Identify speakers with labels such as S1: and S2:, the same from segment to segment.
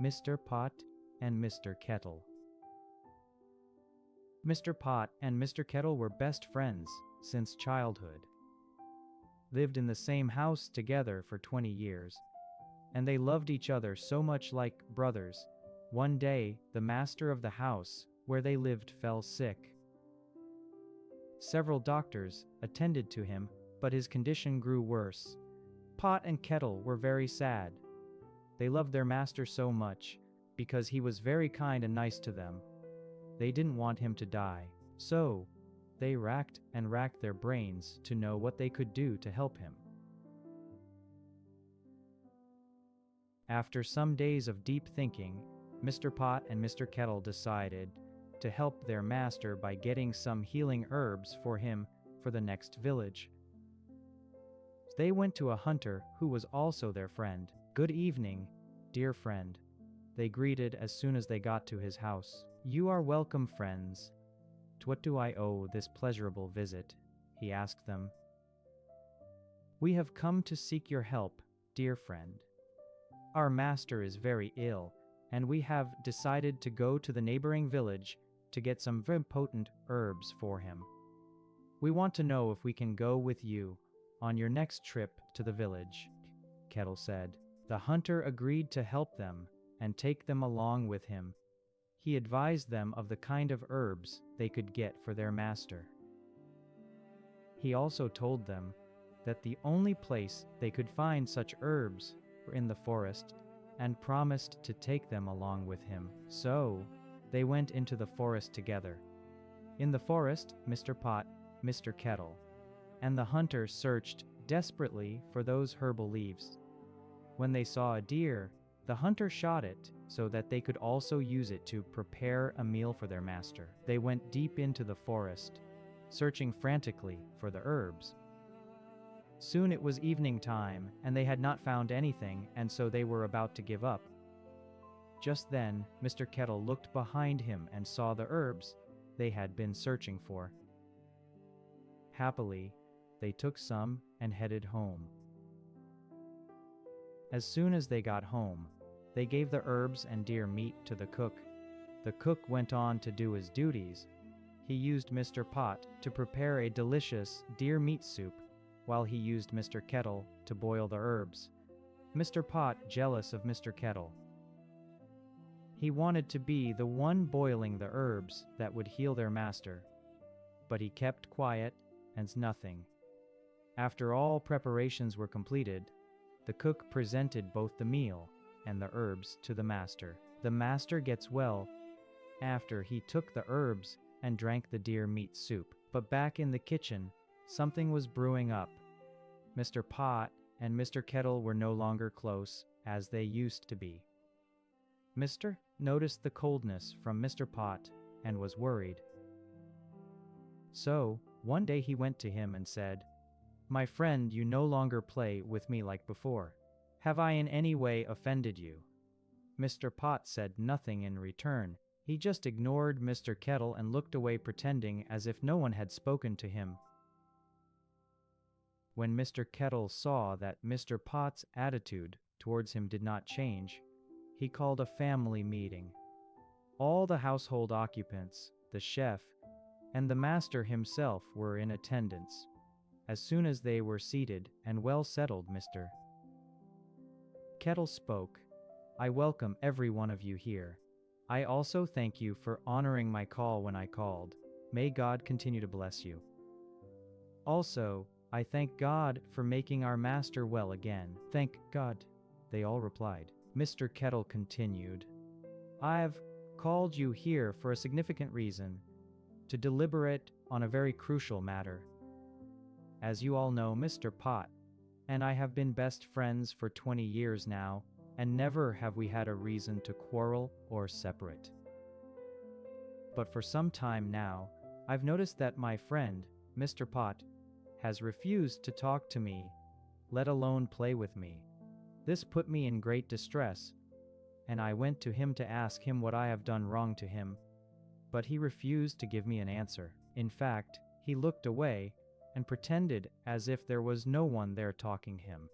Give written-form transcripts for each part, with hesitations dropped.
S1: Mr. Pot and Mr. Kettle. Mr. Pot and Mr. Kettle were best friends since childhood. Lived in the same house together for 20 years, and they loved each other so much like brothers. One day, the master of the house where they lived fell sick. Several doctors attended to him, but his condition grew worse. Pot and Kettle were very sad. They loved their master so much because he was very kind and nice to them. They didn't want him to die, so they racked and racked their brains to know what they could do to help him. After some days of deep thinking, Mr. Pot and Mr. Kettle decided to help their master by getting some healing herbs for him for the next village. They went to a hunter who was also their friend. "Good evening, dear friend," they greeted as soon as they got to his house. "You are welcome, friends. To what do I owe this pleasurable visit?" he asked them. "We have come to seek your help, dear friend. Our master is very ill, and we have decided to go to the neighboring village to get some very potent herbs for him. We want to know if we can go with you on your next trip to the village," Kettle said. The hunter agreed to help them and take them along with him. He advised them of the kind of herbs they could get for their master. He also told them that the only place they could find such herbs were in the forest, and promised to take them along with him. So they went into the forest together. In the forest, Mr. Pot, Mr. Kettle, and the hunter searched desperately for those herbal leaves. When they saw a deer, the hunter shot it so that they could also use it to prepare a meal for their master. They went deep into the forest, searching frantically for the herbs. Soon it was evening time, and they had not found anything, and so they were about to give up. Just then, Mr. Kettle looked behind him and saw the herbs they had been searching for. Happily, they took some and headed home. As soon as they got home, they gave the herbs and deer meat to the cook. The cook went on to do his duties. He used Mr. Pot to prepare a delicious deer meat soup, while he used Mr. Kettle to boil the herbs. Mr. Pot jealous of Mr. Kettle. He wanted to be the one boiling the herbs that would heal their master, but he kept quiet and nothing. After all preparations were completed, the cook presented both the meal and the herbs to the master. The master gets well after he took the herbs and drank the deer meat soup. But back in the kitchen, something was brewing up. Mr. Pot and Mr. Kettle were no longer close as they used to be. Mr. noticed the coldness from Mr. Pot and was worried. So, one day he went to him and said, "My friend, you no longer play with me like before. Have I in any way offended you?" Mr. Pot said nothing in return. He just ignored Mr. Kettle and looked away, pretending as if no one had spoken to him. When Mr. Kettle saw that Mr. Pot's attitude towards him did not change, he called a family meeting. All the household occupants, the chef, and the master himself were in attendance. As soon as they were seated and well settled, Mr. Kettle spoke. "I welcome every one of you here. I also thank you for honoring my call when I called. May God continue to bless you. Also, I thank God for making our master well again." "Thank God," they all replied. Mr. Kettle continued, "I've called you here for a significant reason, to deliberate on a very crucial matter. As you all know, Mr. Pot and I have been best friends for 20 years now, and never have we had a reason to quarrel or separate. But for some time now, I've noticed that my friend, Mr. Pot, has refused to talk to me, let alone play with me. This put me in great distress, and I went to him to ask him what I have done wrong to him, but he refused to give me an answer. In fact, he looked away and pretended as if there was no one there talking him.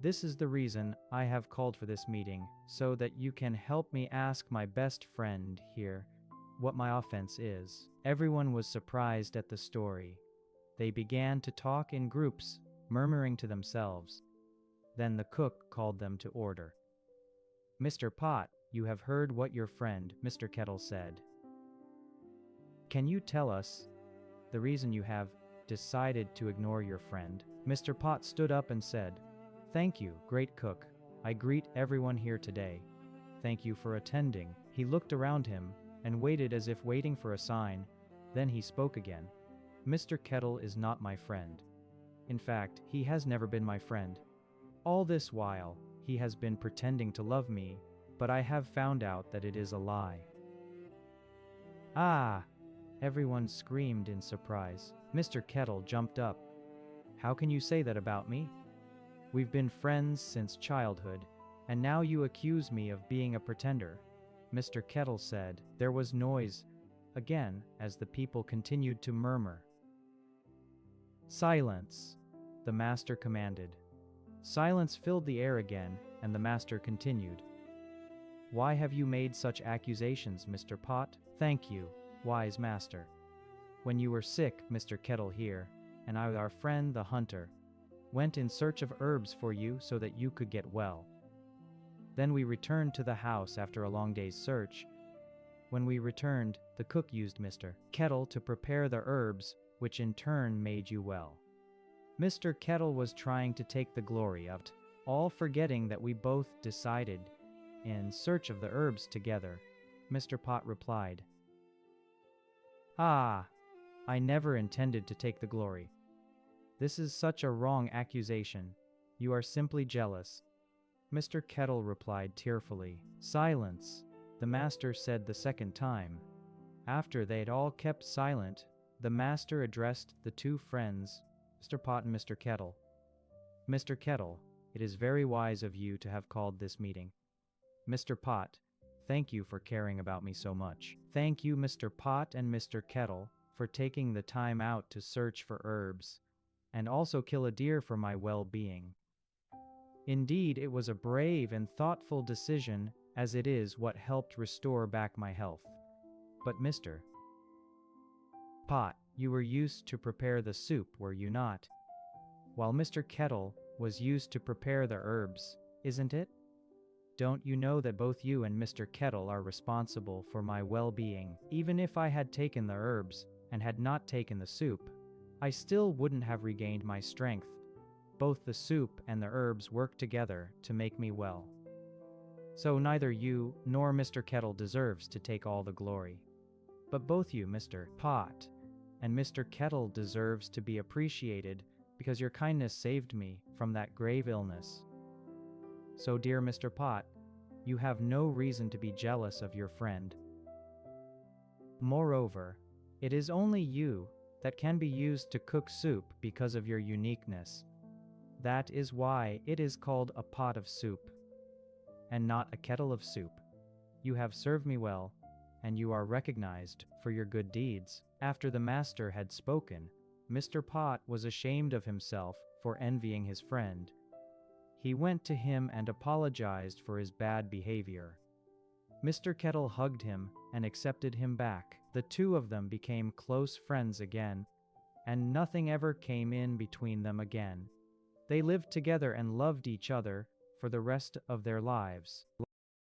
S1: This is the reason I have called for this meeting, so that you can help me ask my best friend here what my offense is." Everyone was surprised at the story. They began to talk in groups, murmuring to themselves. Then the cook called them to order. "Mr. Pot, you have heard what your friend, Mr. Kettle, said. Can you tell us the reason you have decided to ignore your friend?" Mr. Pot stood up and said, "Thank you, great cook. I greet everyone here today. Thank you for attending." He looked around him and waited as if waiting for a sign. Then he spoke again. "Mr. Kettle is not my friend. In fact, he has never been my friend. All this while, he has been pretending to love me, but I have found out that it is a lie." "Ah!" Everyone screamed in surprise. Mr. Kettle jumped up. "How can you say that about me? We've been friends since childhood, and now you accuse me of being a pretender." Mr. Kettle said. There was noise again as the people continued to murmur. "Silence!" the master commanded. Silence filled the air again, and the master continued. "Why have you made such accusations, Mr. Pot?" "Thank you, wise master. When you were sick, Mr. Kettle here, and I, our friend the hunter, went in search of herbs for you so that you could get well. Then we returned to the house after a long day's search. When we returned, the cook used Mr. Kettle to prepare the herbs, which in turn made you well. Mr. Kettle was trying to take the glory of it, all forgetting that we both decided in search of the herbs together." Mr. Pot replied, "Ah, I never intended to take the glory. This is such a wrong accusation. You are simply jealous." Mr. Kettle replied tearfully. "Silence," the master said the second time. After they had all kept silent, the master addressed the two friends, Mr. Pot and Mr. Kettle. "Mr. Kettle, it is very wise of you to have called this meeting. Mr. Pot, thank you for caring about me so much. Thank you, Mr. Pot and Mr. Kettle, for taking the time out to search for herbs, and also kill a deer for my well-being. Indeed, it was a brave and thoughtful decision, as it is what helped restore back my health. But Mr. Pot, you were used to prepare the soup, were you not? While Mr. Kettle was used to prepare the herbs, isn't it? Don't you know that both you and Mr. Kettle are responsible for my well-being? Even if I had taken the herbs and had not taken the soup, I still wouldn't have regained my strength. Both the soup and the herbs work together to make me well. So neither you nor Mr. Kettle deserves to take all the glory. But both you, Mr. Pot, and Mr. Kettle deserves to be appreciated because your kindness saved me from that grave illness. So, dear Mr. Pot, you have no reason to be jealous of your friend. Moreover, it is only you that can be used to cook soup because of your uniqueness. That is why it is called a pot of soup, and not a kettle of soup. You have served me well, and you are recognized for your good deeds." After the master had spoken, Mr. Pot was ashamed of himself for envying his friend. He went to him and apologized for his bad behavior. Mr. Kettle hugged him and accepted him back. The two of them became close friends again, and nothing ever came in between them again. They lived together and loved each other for the rest of their lives.